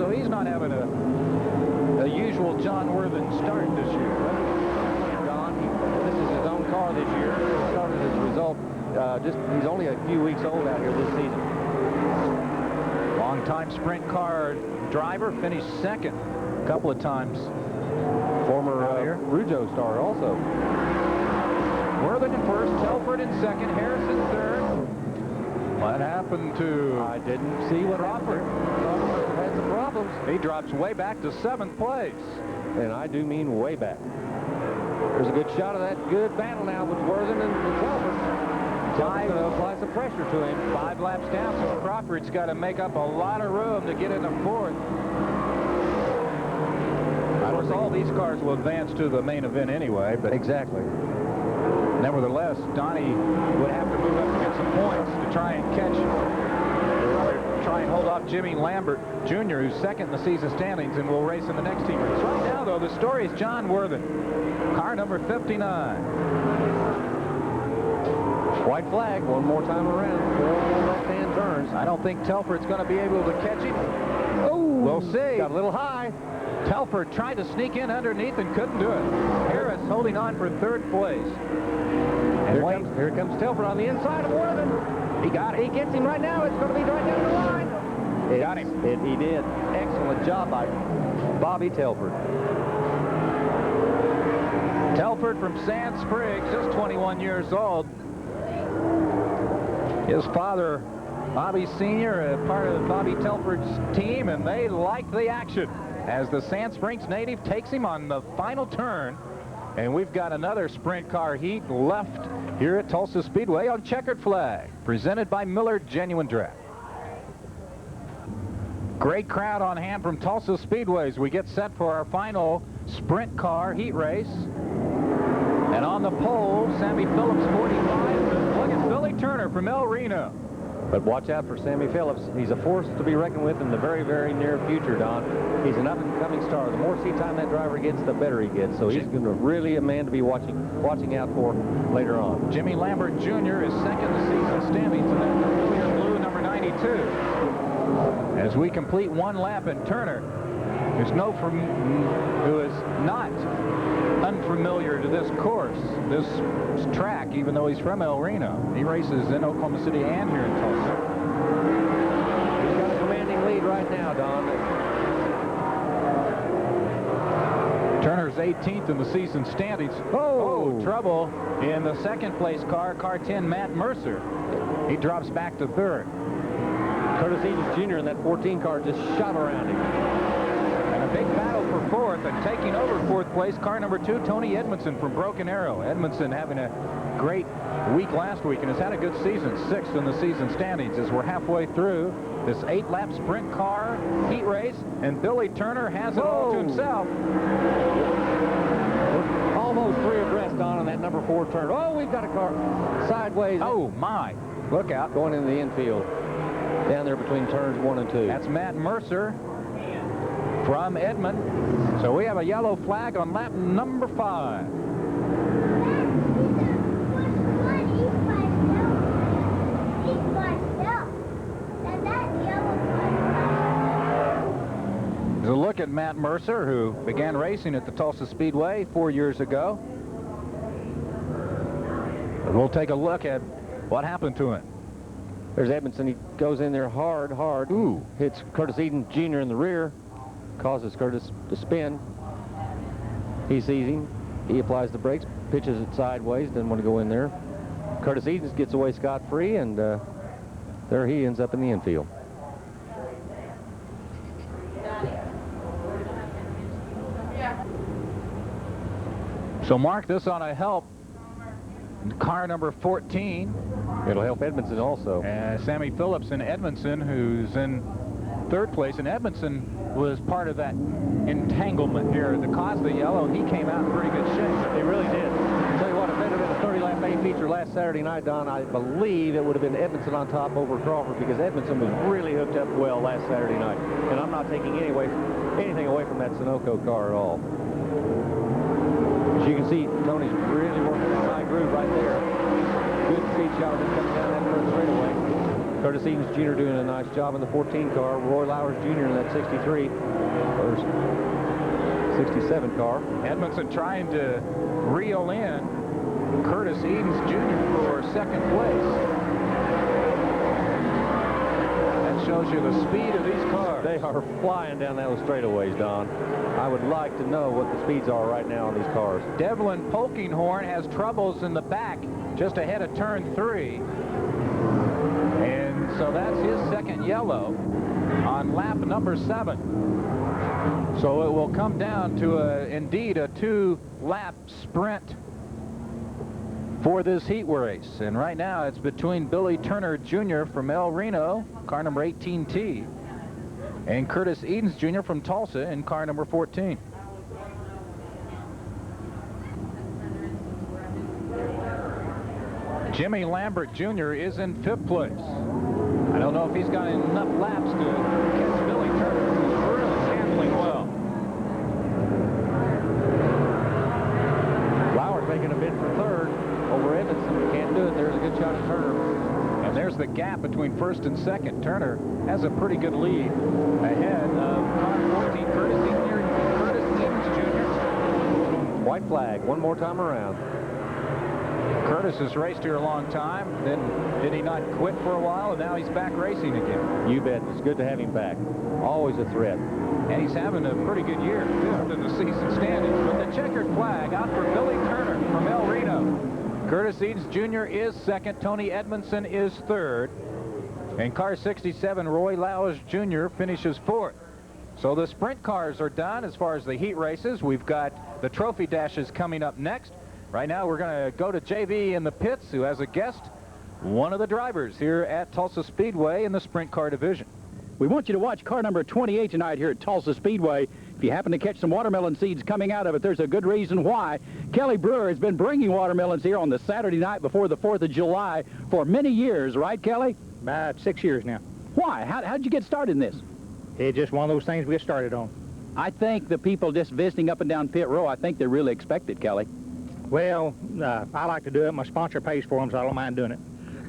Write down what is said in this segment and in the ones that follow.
so he's not having a usual John Worthen start this year. Don, this is his own car this year. He started as a result. He's only a few weeks old out here this season. Long-time sprint car driver, finished second a couple of times. Former Rougeau star also. Worthen in first, Telford in second, Harrison third. What happened to... I didn't see what Crawford had some problems. He drops way back to 7th place. And I do mean way back. There's a good shot of that good battle now with Worthen and Telford. Telford's going to apply some pressure to him. 5 laps down, so Crawford's got to make up a lot of room to get into 4th. Of course, all these cars will advance to the main event anyway, but... Exactly. Nevertheless, Donnie would have to move up to get some points to try and catch, or rather, try and hold off Jimmy Lambert Jr., who's second in the season standings and will race in the next team race. Right now, though, the story is John Worthen, car number 59. White flag one more time around. 4 more left-hand turns. I don't think Telford's going to be able to catch him. Oh, we'll see. Got a little high. Telford tried to sneak in underneath and couldn't do it. Harris holding on for 3rd place. And here comes Telford on the inside of Worthen. He got it. He gets him right now. It's going to be right down the line. Got him. He did. Excellent job by Bobby Telford. Telford from Sand Springs, just 21 years old. His father, Bobby Sr., part of Bobby Telford's team, and they like the action as the Sand Springs native takes him on the final turn. And we've got another sprint car heat left here at Tulsa Speedway on Checkered Flag, presented by Miller Genuine Draft. Great crowd on hand from Tulsa Speedway as we get set for our final sprint car heat race. And on the pole, Sammy Phillips, 45. Look at Billy Turner from El Reno. But watch out for Sammy Phillips. He's a force to be reckoned with in the very, very near future, Don. He's an up-and-coming star. The more seat time that driver gets, the better he gets. So he's going to really a man to be watching out for later on. Jimmy Lambert Jr. is second in the season standings in that clear blue number 92. As we complete 1 lap, and Turner, who is not unfamiliar to this course, this track, even though he's from El Reno. He races in Oklahoma City and here in Tulsa. He's got a commanding lead right now, Don. Turner's 18th in the season standings. Oh, trouble in the 2nd place car, car 10, Matt Mercer. He drops back to 3rd. Curtis Edens Jr. in that 14 car just shot around him. And a big battle for 4th, and taking over 4th place, car number 2, Tony Edmondson from Broken Arrow. Edmondson having a great week last week and has had a good season, 6th in the season standings as we're halfway through this 8-lap sprint car heat race, and Billy Turner has it all to himself. Almost 3 abreast on that number 4 turn. Oh, we've got a car sideways. Oh, my. Look out. Going into the infield. Down there between turns 1 and 2. That's Matt Mercer from Edmond. So we have a yellow flag on lap number 5. There's a look at Matt Mercer, who began racing at the Tulsa Speedway 4 years ago. But we'll take a look at what happened to him. There's Edmondson. He goes in there hard. Ooh. Hits Curtis Edens Jr. in the rear. Causes Curtis to spin. He sees him. He applies the brakes, pitches it sideways, doesn't want to go in there. Curtis Edens gets away scot-free, and there he ends up in the infield. So mark this on a help. Car number 14. It'll help Edmondson also. Sammy Phillips in Edmondson, who's in 3rd place. And Edmondson was part of that entanglement here that caused the yellow. He came out in pretty good shape. He really did. I'll tell you what, if it had been a 30-lap A feature last Saturday night, Don, I believe it would have been Edmondson on top over Crawford, because Edmondson was really hooked up well last Saturday night. And I'm not taking anything away from that Sunoco car at all. As you can see, Tony's really working on high groove right there. Good speed shower just coming down that first straightaway. Curtis Edens Jr. doing a nice job in the 14 car. Roy Lowers Jr. in that 63 or 67 car. Edmondson trying to reel in Curtis Edens Jr. for second place. That shows you the speed of these cars. They are flying down those straightaways, Don. I would like to know what the speeds are right now on these cars. Devlin Polkinghorn has troubles in the back just ahead of turn 3. And so that's his second yellow on lap number 7. So it will come down to indeed a 2-lap sprint for this heat race. And right now it's between Billy Turner Jr. from El Reno, car number 18T, and Curtis Edens Jr. from Tulsa in car number 14. Jimmy Lambert Jr. is in 5th place. I don't know if he's got enough laps to catch Billy Turner, who's really handling well. Lauer's making a bid for 3rd over Edmondson. Can't do it. There's a good shot at Turner. And there's the gap between 1st and 2nd. Turner has a pretty good lead ahead of car 14, Curtis Edens Jr. White flag one more time around. Curtis has raced here a long time. Then did he not quit for a while, and now he's back racing again? You bet. It's good to have him back. Always a threat. And he's having a pretty good year, 5th in the season standings. But the checkered flag out for Billy Turner from El Reno. Curtis Edens Jr. is 2nd. Tony Edmondson is 3rd. And car 67, Roy Lowers Jr. finishes 4th. So the sprint cars are done as far as the heat races. We've got the trophy dashes coming up next. Right now we're going to go to JV in the pits, who has a guest, one of the drivers here at Tulsa Speedway in the sprint car division. We want you to watch car number 28 tonight here at Tulsa Speedway. If you happen to catch some watermelon seeds coming out of it, there's a good reason why. Kelly Brewer has been bringing watermelons here on the Saturday night before the 4th of July for many years, right, Kelly? About 6 years now. Why? How'd you get started in this? It's just one of those things we get started on. I think the people just visiting up and down pit row, I think they really expect it, Kelly. Well, I like to do it. My sponsor pays for them, so I don't mind doing it.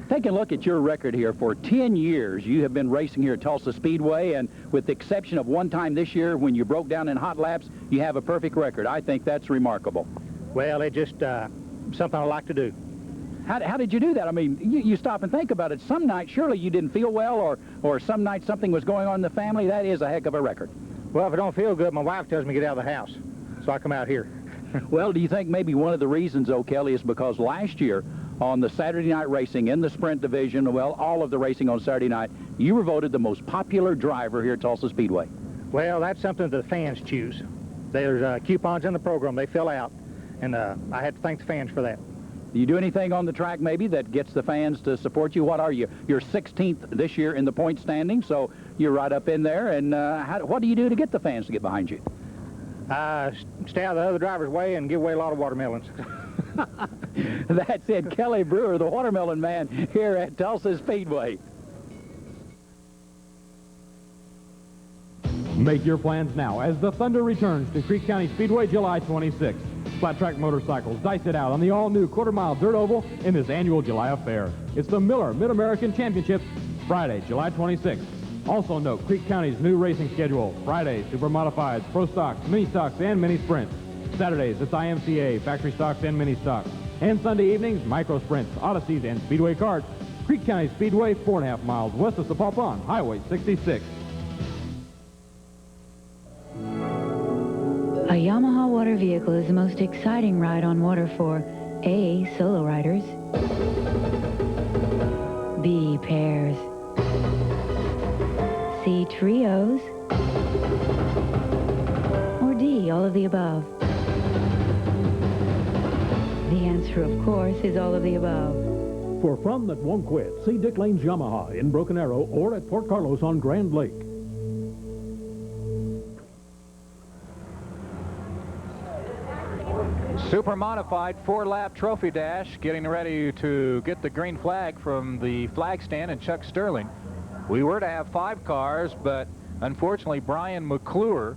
Take a look at your record here. For 10 years, you have been racing here at Tulsa Speedway, and with the exception of one time this year when you broke down in hot laps, you have a perfect record. I think that's remarkable. Well, it's just something I like to do. How did you do that? I mean, you stop and think about it. Some nights, surely you didn't feel well, or some night something was going on in the family. That is a heck of a record. Well, if I don't feel good, my wife tells me to get out of the house, so I come out here. Well, do you think maybe one of the reasons, though, Kelly, is because last year on the Saturday night racing in the sprint division, well, all of the racing on Saturday night, you were voted the most popular driver here at Tulsa Speedway? Well, that's something that the fans choose. There's coupons in the program. They fill out, and I had to thank the fans for that. Do you do anything on the track maybe that gets the fans to support you? What are you? You're 16th this year in the point standing, so you're right up in there. And what do you do to get the fans to get behind you? Stay out of the other driver's way and give away a lot of watermelons. That's it. Kelly Brewer, the watermelon man here at Tulsa Speedway. Make your plans now as the Thunder returns to Creek County Speedway July 26th. Flat Track Motorcycles dice it out on the all-new quarter-mile dirt oval in this annual July affair. It's the Miller Mid-American Championship, Friday, July 26th. Also note Creek County's new racing schedule. Friday, Super Modifieds, Pro Stocks, Mini Stocks, and Mini Sprints. Saturdays, it's IMCA, Factory Stocks, and Mini Stocks. And Sunday evenings, Micro Sprints, Odysseys, and Speedway Karts. Creek County Speedway, 4.5 miles west of Sapulpa, Highway 66. A Yamaha water vehicle is the most exciting ride on water for A, solo riders, B, pairs, C, trios, or D, all of the above. The answer, of course, is all of the above. For fun that won't quit, see Dick Lane's Yamaha in Broken Arrow or at Port Carlos on Grand Lake. Super modified 4-lap trophy dash, getting ready to get the green flag from the flag stand and Chuck Sterling. We were to have 5 cars, but unfortunately Brian McClure,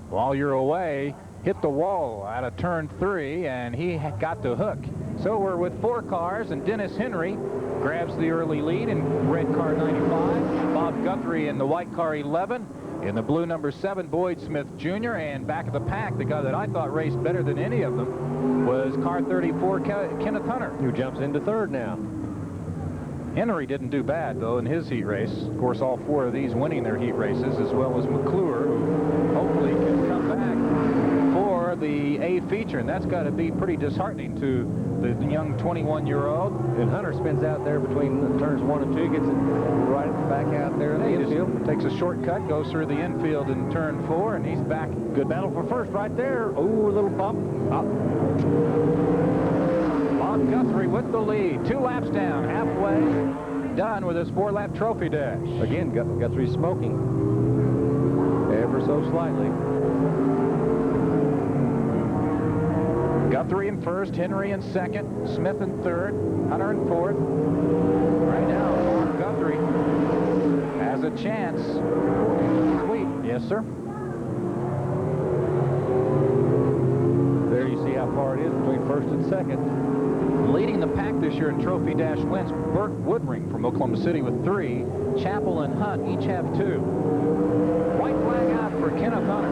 while you're away, hit the wall out of turn 3 and he got the hook. So we're with 4 cars, and Dennis Henry, grabs the early lead in red car 95. Bob Guthrie in the white car 11. In the blue number 7, Boyd Smith Jr. And back of the pack, the guy that I thought raced better than any of them was car 34, Kenneth Hunter, who jumps into third now. Henry didn't do bad, though, in his heat race. Of course, all 4 of these winning their heat races, as well as McClure, who hopefully can come back for the A feature. And that's got to be pretty disheartening to the young 21-year-old. And Hunter spins out there between turns 1 and 2, gets it right back out there in the infield. Takes a shortcut, goes through the infield in turn 4, and he's back. Good battle for first right there. Oh, a little bump. Up. Bob Guthrie with the lead. 2 laps down, halfway done with his 4-lap trophy dash. Again, Guthrie's smoking ever so slightly. Guthrie in first, Henry in second, Smith in third, Hunter in fourth. Right now, Bob Guthrie has a chance. Sweet. Yes, sir. There you see how far it is between first and second. Leading the pack this year in Trophy Dash wins, Burt Woodring from Oklahoma City with 3. Chappell and Hunt each have 2. White flag out for Kenneth Hunter,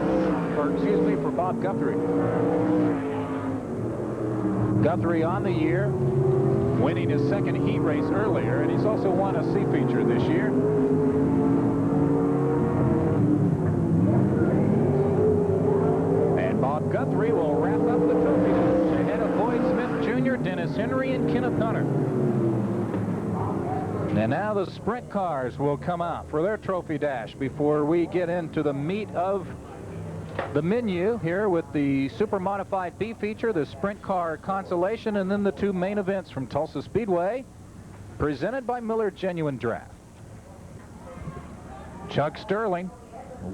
or excuse me, for Bob Guthrie. Guthrie on the year, winning his 2nd heat race earlier, and he's also won a C feature this year. And Bob Guthrie will wrap up the trophy dash ahead of Boyd Smith Jr., Dennis Henry, and Kenneth Hunter. And now the sprint cars will come out for their trophy dash before we get into the meat of the menu here with the super modified B feature, the sprint car consolation, and then the 2 main events from Tulsa Speedway, presented by Miller Genuine Draft. Chuck Sterling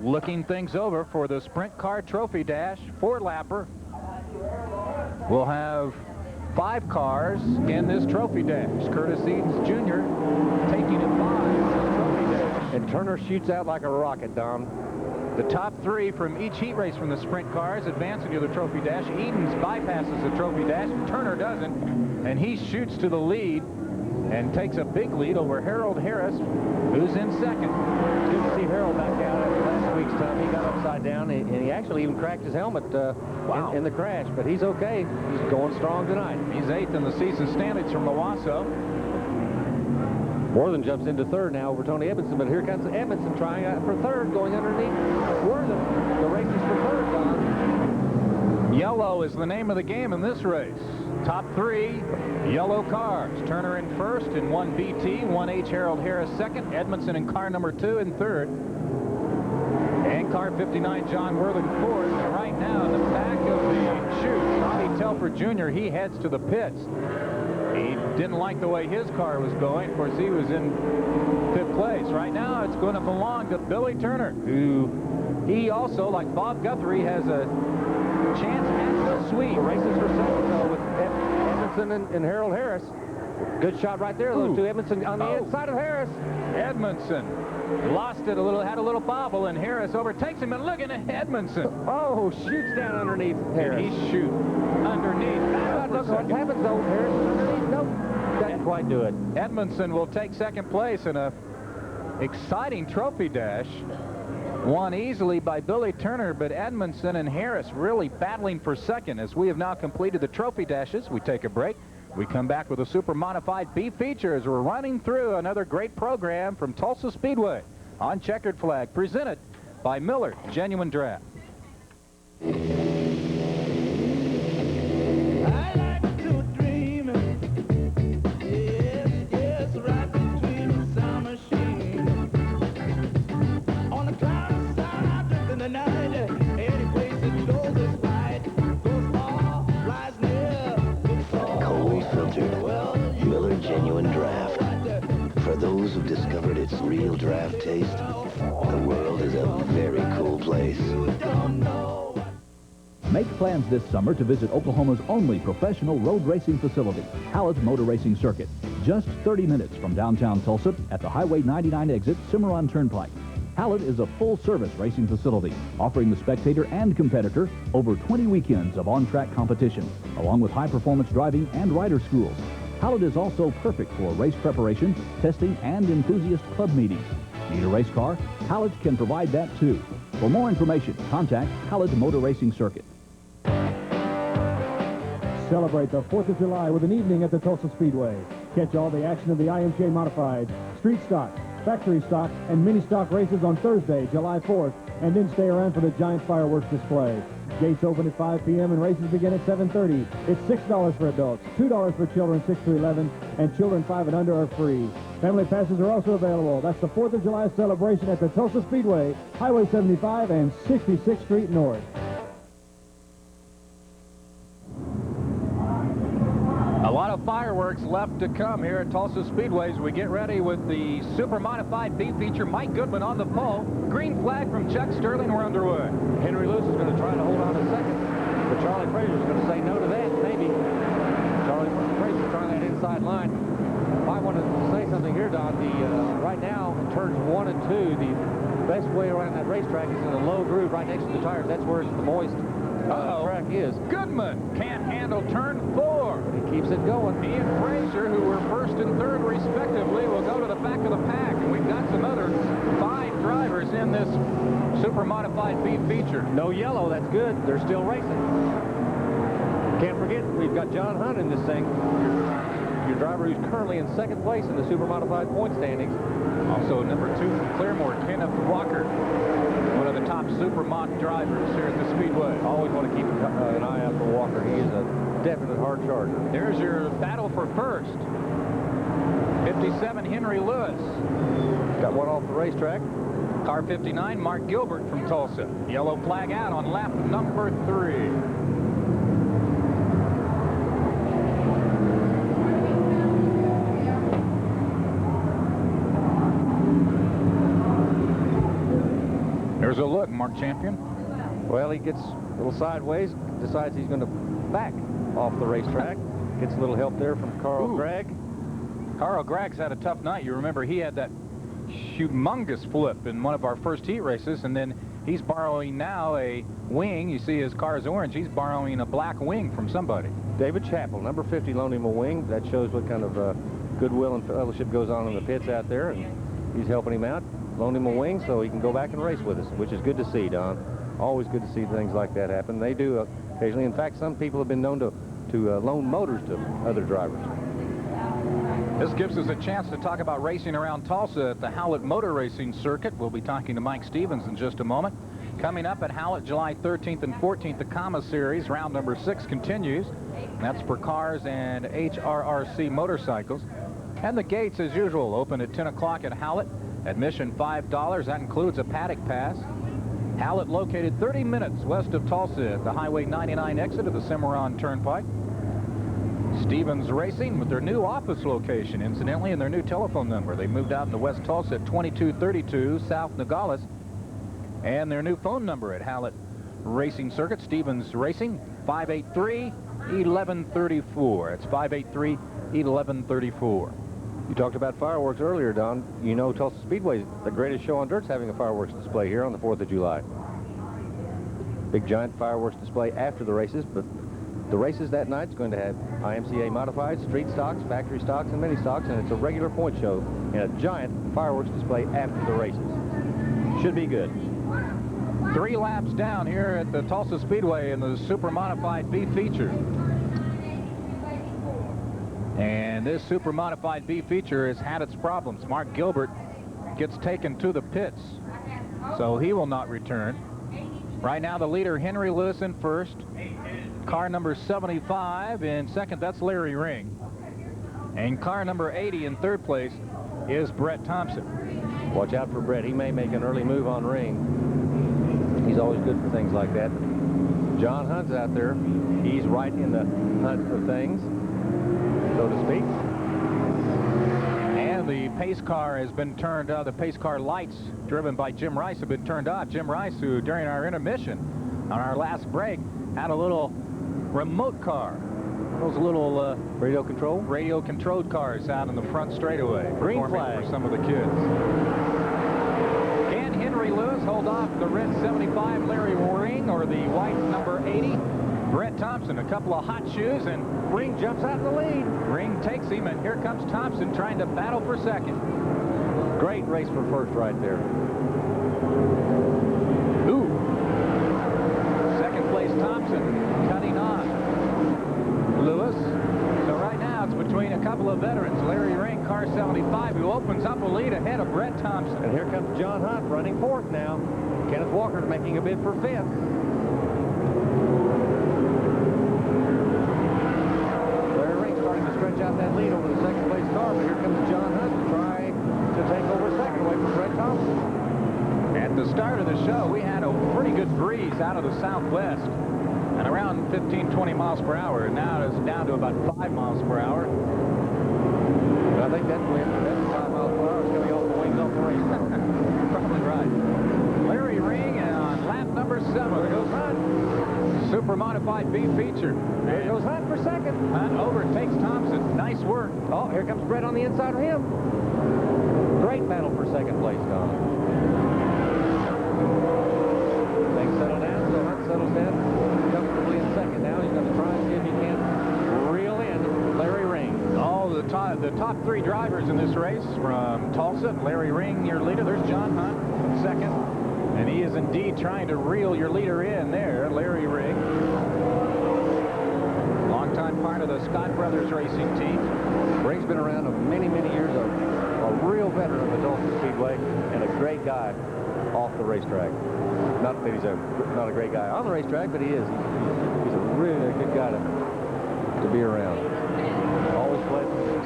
looking things over for the sprint car trophy dash 4-lapper. We'll have 5 cars in this trophy dash. Curtis Edens Jr. taking it 5 in this trophy dash. And Turner shoots out like a rocket, Dom. The top 3 from each heat race from the sprint cars advance into the trophy dash. Edens bypasses the trophy dash. Turner doesn't, and he shoots to the lead and takes a big lead over Harold Harris, who's in second. Good to see Harold back out after last week's time. He got upside down, and he actually even cracked his helmet in the crash, but he's okay. He's going strong tonight. He's 8th in the season standings from Owasso. Worthen jumps into third now over Tony Edmondson, but here comes Edmondson trying out for third, going underneath Worthen. The race is for third, Don. Yellow is the name of the game in this race. Top 3 yellow cars. Turner in first in 1 BT, 1H Harold Harris second, Edmondson in car number 2 in third, and car 59 John Worthen fourth. And right now in the back of the chute, Tommy Telford Jr., he heads to the pits. He didn't like the way his car was going. Of course, he was in 5th place. Right now, it's going to belong to Billy Turner, who he also, like Bob Guthrie, has a chance at the sweep. The races for second, though, with Edmondson and Harold Harris. Good shot right there, those 2. Edmondson on the inside of Harris. Edmondson lost it a little, had a little bobble, and Harris overtakes him, and look at Edmondson. Oh, shoots down underneath Harris. And he shoots underneath. Look what happens, though. Harris is underneath. Nope, doesn't quite do it. Edmondson will take second place in a exciting trophy dash. Won easily by Billy Turner, but Edmondson and Harris really battling for second. As we have now completed the trophy dashes, we take a break. We come back with a super modified B feature as we're running through another great program from Tulsa Speedway on Checkered Flag, presented by Miller Genuine Draft. Those who've discovered its real draft taste, the world is a very cool place. Make plans this summer to visit Oklahoma's only professional road racing facility, Hallett Motor Racing Circuit. Just 30 minutes from downtown Tulsa at the Highway 99 exit, Cimarron Turnpike. Hallett is a full-service racing facility, offering the spectator and competitor over 20 weekends of on-track competition, along with high-performance driving and rider schools. Hallett is also perfect for race preparation, testing, and enthusiast club meetings. Need a race car? Hallett can provide that too. For more information, contact Hallett Motor Racing Circuit. Celebrate the 4th of July with an evening at the Tulsa Speedway. Catch all the action of the IMJ Modified, street stock, factory stock, and mini stock races on Thursday, July 4th, and then stay around for the giant fireworks display. Gates open at 5 p.m. and races begin at 7:30. It's $6 for adults, $2 for children 6 to 11, and children 5 and under are free. Family passes are also available. That's the 4th of July celebration at the Tulsa Speedway, Highway 75 and 66th Street North. A lot of fireworks left to come here at Tulsa Speedway as we get ready with the Super Modified B feature. Mike Goodman on the pole. Green flag from Chuck Sterling. We're underway. Henry Lewis is going to try to hold on a second, but Charlie Frazier is going to say no to that, maybe. Charlie Frazier trying that inside line. If I wanted to say something here, Don, right now, in turns 1 and 2, the best way around that racetrack is in a low groove right next to the tires. That's where the moist track is. Goodman can't handle turn 4. He keeps it going. He and Frazier, who were 1st and 3rd respectively, will go to the back of the pack. And we've got some other 5 drivers in this Super Modified B feature. No yellow, that's good. They're still racing. Can't forget, we've got John Hunt in this thing. Your driver who's currently in 2nd place in the Super Modified point standings. Also number 2 from Claremore, Kenneth Walker. One of the top Super Mod drivers here at the Speedway. Always want to keep an eye out for Walker. He is a definite hard charger. There's your battle for 1st. 57, Henry Lewis. Got one off the racetrack. Car 59, Mark Gilbert from Tulsa. Yellow flag out on lap number 3. There's a look, Mark Champion. Well, he gets a little sideways, decides he's going to back off the racetrack. Gets a little help there from Carl Gregg. Carl Gregg's had a tough night. You remember he had that humongous flip in one of our first heat races, and then he's borrowing now a wing. You see his car is orange. He's borrowing a black wing from somebody. David Chappell, number 50, loaned him a wing. That shows what kind of goodwill and fellowship goes on in the pits out there, and he's helping him out. Loaned him a wing so he can go back and race with us, which is good to see, Don. Always good to see things like that happen. They do occasionally. In fact, some people have been known to loan motors to other drivers. This gives us a chance to talk about racing around Tulsa at the Hallett Motor Racing Circuit. We'll be talking to Mike Stevens in just a moment. Coming up at Hallett, July 13th and 14th, the Comma Series, round number 6 continues. That's for cars and HRRC motorcycles. And the gates, as usual, open at 10 o'clock at Hallett. Admission $5. That includes a paddock pass. Hallett located 30 minutes west of Tulsa at the Highway 99 exit of the Cimarron Turnpike. Stevens Racing with their new office location, incidentally, and their new telephone number. They moved out into West Tulsa at 2232 South Nogales. And their new phone number at Hallett Racing Circuit, Stevens Racing, 583-1134. It's 583-1134. You talked about fireworks earlier, Don. You know Tulsa Speedway, the greatest show on dirt's having a fireworks display here on the 4th of July. Big giant fireworks display after the races, but the races that night is going to have IMCA modified, street stocks, factory stocks, and mini stocks, and it's a regular point show and a giant fireworks display after the races. Should be good. 3 laps down here at the Tulsa Speedway in the Super Modified B feature. And this Super Modified B feature has had its problems. Mark Gilbert gets taken to the pits, so he will not return. Right now, the leader, Henry Lewis, in 1st. Car number 75 in 2nd, that's Larry Ring. And car number 80 in 3rd place is Brett Thompson. Watch out for Brett. He may make an early move on Ring. He's always good for things like that. John Hunt's out there. He's right in the hunt for things, so to speak. And the pace car has been turned, the pace car lights driven by Jim Rice have been turned off. Jim Rice, who during our intermission on our last break had a little remote car. Those little radio-controlled cars out in the front straightaway. Green flag for some of the kids. Can Henry Lewis hold off the red 75 Larry Ring or the white number 80 Brett Thompson, a couple of hot shoes, and Ring jumps out in the lead. Ring takes him, and here comes Thompson trying to battle for second. Great race for first right there. Ooh. Second place Thompson cutting on Lewis. So right now it's between a couple of veterans, Larry Ring, car 75, who opens up a lead ahead of Brett Thompson. And here comes John Hunt running fourth now. Kenneth Walker making a bid for fifth. Larry Ring starting to stretch out that lead over the second place car, but here comes John Hunt to try to take over second away from Brett Thompson. At the start of the show, we had a pretty good breeze out of the southwest and around 15-20 miles per hour. And now it's down to about 5 miles per hour. But I think that wind, that 5 miles per hour is going to be off the wings off the race car. Probably right. Larry Ring on lap number 7. There goes Hunt. Super modified B feature. There goes Hunt for second. Hunt overtakes Thompson. Nice work. Oh, here comes Brett on the inside of him. Great battle for second place, Don. Things settle down, so Hunt settles down comfortably in second. Now he's going to try and see if he can reel in Larry Ring. Oh, the top 3 drivers in this race from Tulsa. Larry Ring, your leader. There's John Hunt, second. And he is indeed trying to reel your leader in there, Larry Ring. Longtime part of the Scott Brothers racing team. Ring's been around many, many years, a real veteran of the Tulsa Speedway, and a great guy off the racetrack. Not that he's not a great guy on the racetrack, but he is. He's a really good guy to be around. Always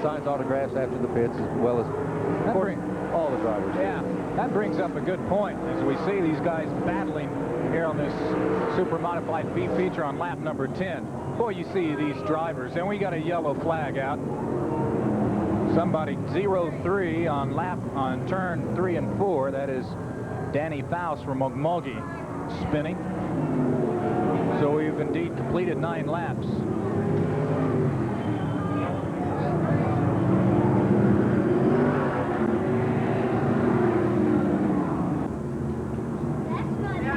signs autographs after the pits, as well as, of course, all the drivers. Yeah, that brings up a good point as we see these guys battling here on this super modified B feature on lap number 10. Boy, you see these drivers, and we got a yellow flag out. Somebody 0-3 on turn 3 and 4. That is Danny Faust from Ogmulgee spinning. So we've indeed completed 9 laps.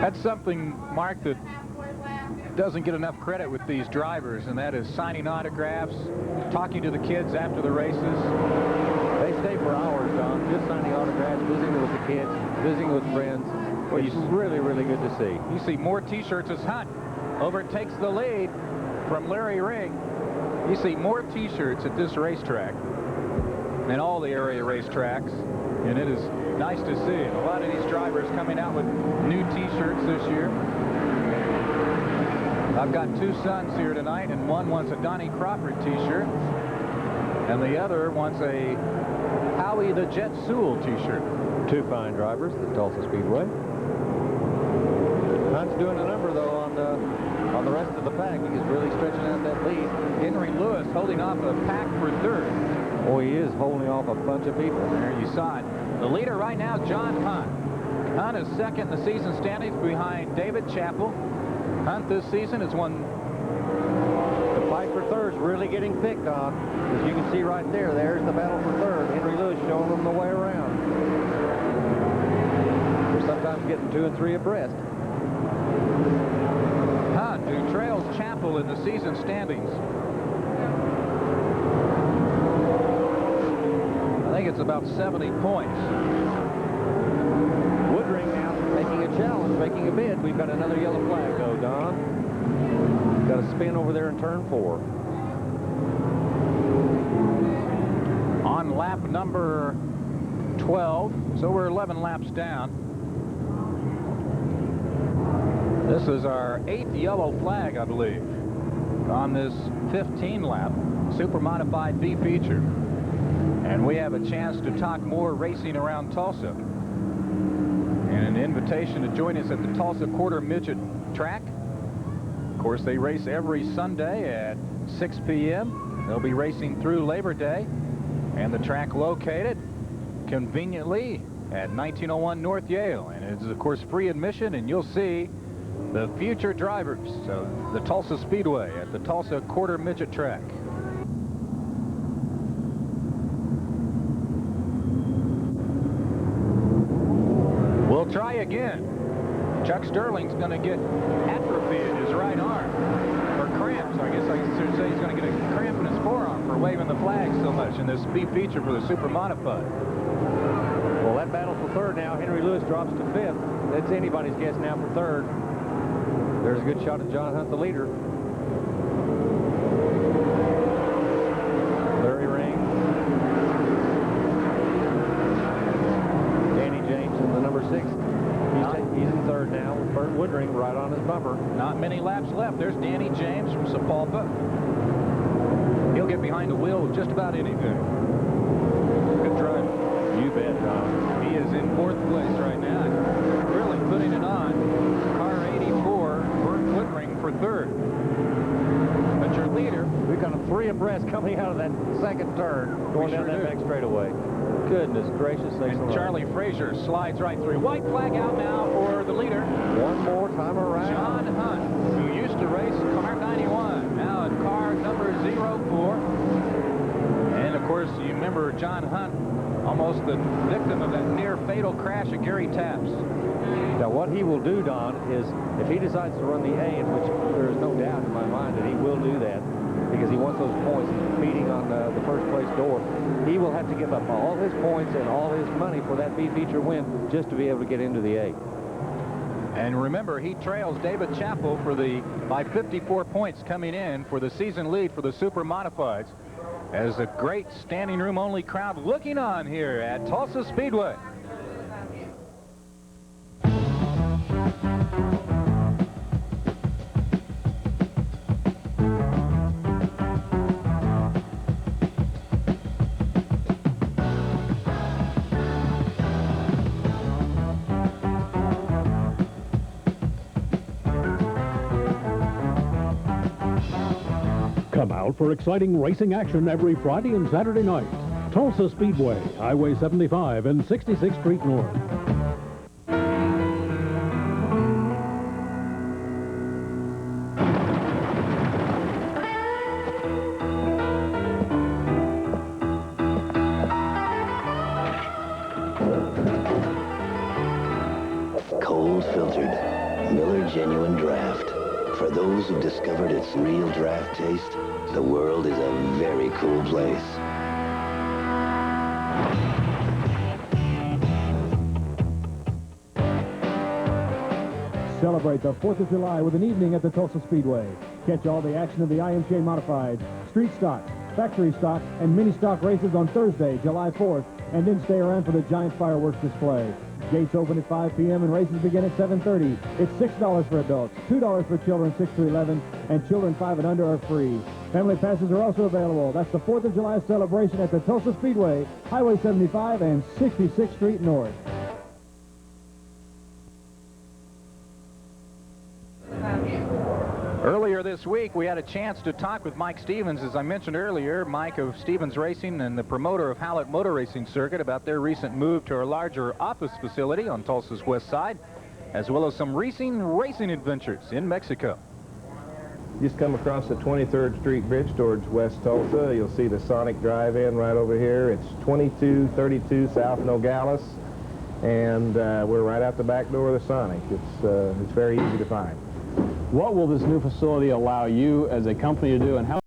That's something, Mark, that doesn't get enough credit with these drivers, and that is signing autographs, talking to the kids after the races. They stay for hours, Don, just signing autographs, visiting with the kids, visiting with friends. Well, it's really, really good to see. You see more T-shirts as Hunt overtakes the lead from Larry Ring. You see more T-shirts at this racetrack than all the area racetracks, and it is nice to see. A lot of these drivers coming out with new T-shirts this year. I've got 2 sons here tonight, and one wants a Donnie Crawford T-shirt, and the other wants a Howie the Jet Sewell T-shirt. 2 fine drivers at the Tulsa Speedway. Hunt's doing a number, though, on the rest of the pack. He's really stretching out that lead. Henry Lewis holding off a pack for 3rd. Oh, he is holding off a bunch of people. There you saw it. The leader right now is John Hunt. Hunt is second in the season standings behind David Chappell. Hunt this season has won. The fight for third's really getting thick, Don. As you can see right there, there's the battle for third. Henry Lewis showing them the way around. They're sometimes getting 2 and 3 abreast. Hunt, who trails Chappell in the season standings. I think it's about 70 points. Woodring now making a challenge, making a bid. We've got another yellow flag, though, Don. Got a spin over there in turn 4. On lap number 12, so we're 11 laps down. This is our 8th yellow flag, I believe, on this 15 lap super modified B feature. And we have a chance to talk more racing around Tulsa. And an invitation to join us at the Tulsa Quarter Midget track. Of course, they race every Sunday at 6 p.m. They'll be racing through Labor Day. And the track located conveniently at 1901 North Yale. And it's, of course, free admission, and you'll see the future drivers of the Tulsa Speedway at the Tulsa Quarter Midget track. We'll try again. Chuck Sterling's going to get atrophy in his right arm for racer says he's going to get a cramp in his forearm for waving the flag so much in this speed feature for the super modified. Well, that battle for third now. Henry Lewis drops to fifth. That's anybody's guess now for third. There's a good shot at John Hunt, the leader. Larry Ring. Danny James in the number 6. He's in third now with Bert Woodring right on his bumper. Not many laps left. There's Danny James from Sapulpa. He'll get behind the wheel with just about anything. Good drive. You bet, Tom. He is in 4th place right now. Really putting it on. Car 84, Bert Woodring for 3rd. But your leader... We've got a 3 abreast coming out of that second turn, going down that back straightaway. Goodness gracious. And Charlie Frazier slides right through. White flag out now for the leader. One more time around. John Hunt, who used to race car 91, now in car number 04. And of course, you remember John Hunt, almost the victim of that near fatal crash at Gary Tapp's. Now what he will do, Don, is if he decides to run the A, in which there is no doubt in my mind that he will do that, because he wants those points beating on the first place door, he will have to give up all his points and all his money for that B feature win just to be able to get into the A. And remember, he trails David Chappell by 54 points coming in for the season lead for the Super Modifieds, as a great standing room only crowd looking on here at Tulsa Speedway. Come out for exciting racing action every Friday and Saturday night. Tulsa Speedway, Highway 75 and 66th Street North. Cold filtered, Miller Genuine Draft. For those who've discovered its real draft taste, the world is a very cool place. Celebrate the 4th of July with an evening at the Tulsa Speedway. Catch all the action of the IMCA Modified, street stock, factory stock, and mini stock races on Thursday, July 4th, and then stay around for the giant fireworks display. Gates open at 5 p.m. and races begin at 7:30. It's $6 for adults, $2 for children 6 to 11, and children 5 and under are free. Family passes are also available. That's the 4th of July celebration at the Tulsa Speedway, Highway 75 and 66th Street North. Earlier this week, we had a chance to talk with Mike Stevens, as I mentioned earlier, Mike of Stevens Racing and the promoter of Hallett Motor Racing Circuit, about their recent move to a larger office facility on Tulsa's west side, as well as some racing adventures in Mexico. Just come across the 23rd Street Bridge towards West Tulsa. You'll see the Sonic Drive-In right over here. It's 2232 South Nogales, and we're right out the back door of the Sonic. It's very easy to find. What will this new facility allow you as a company to do, and how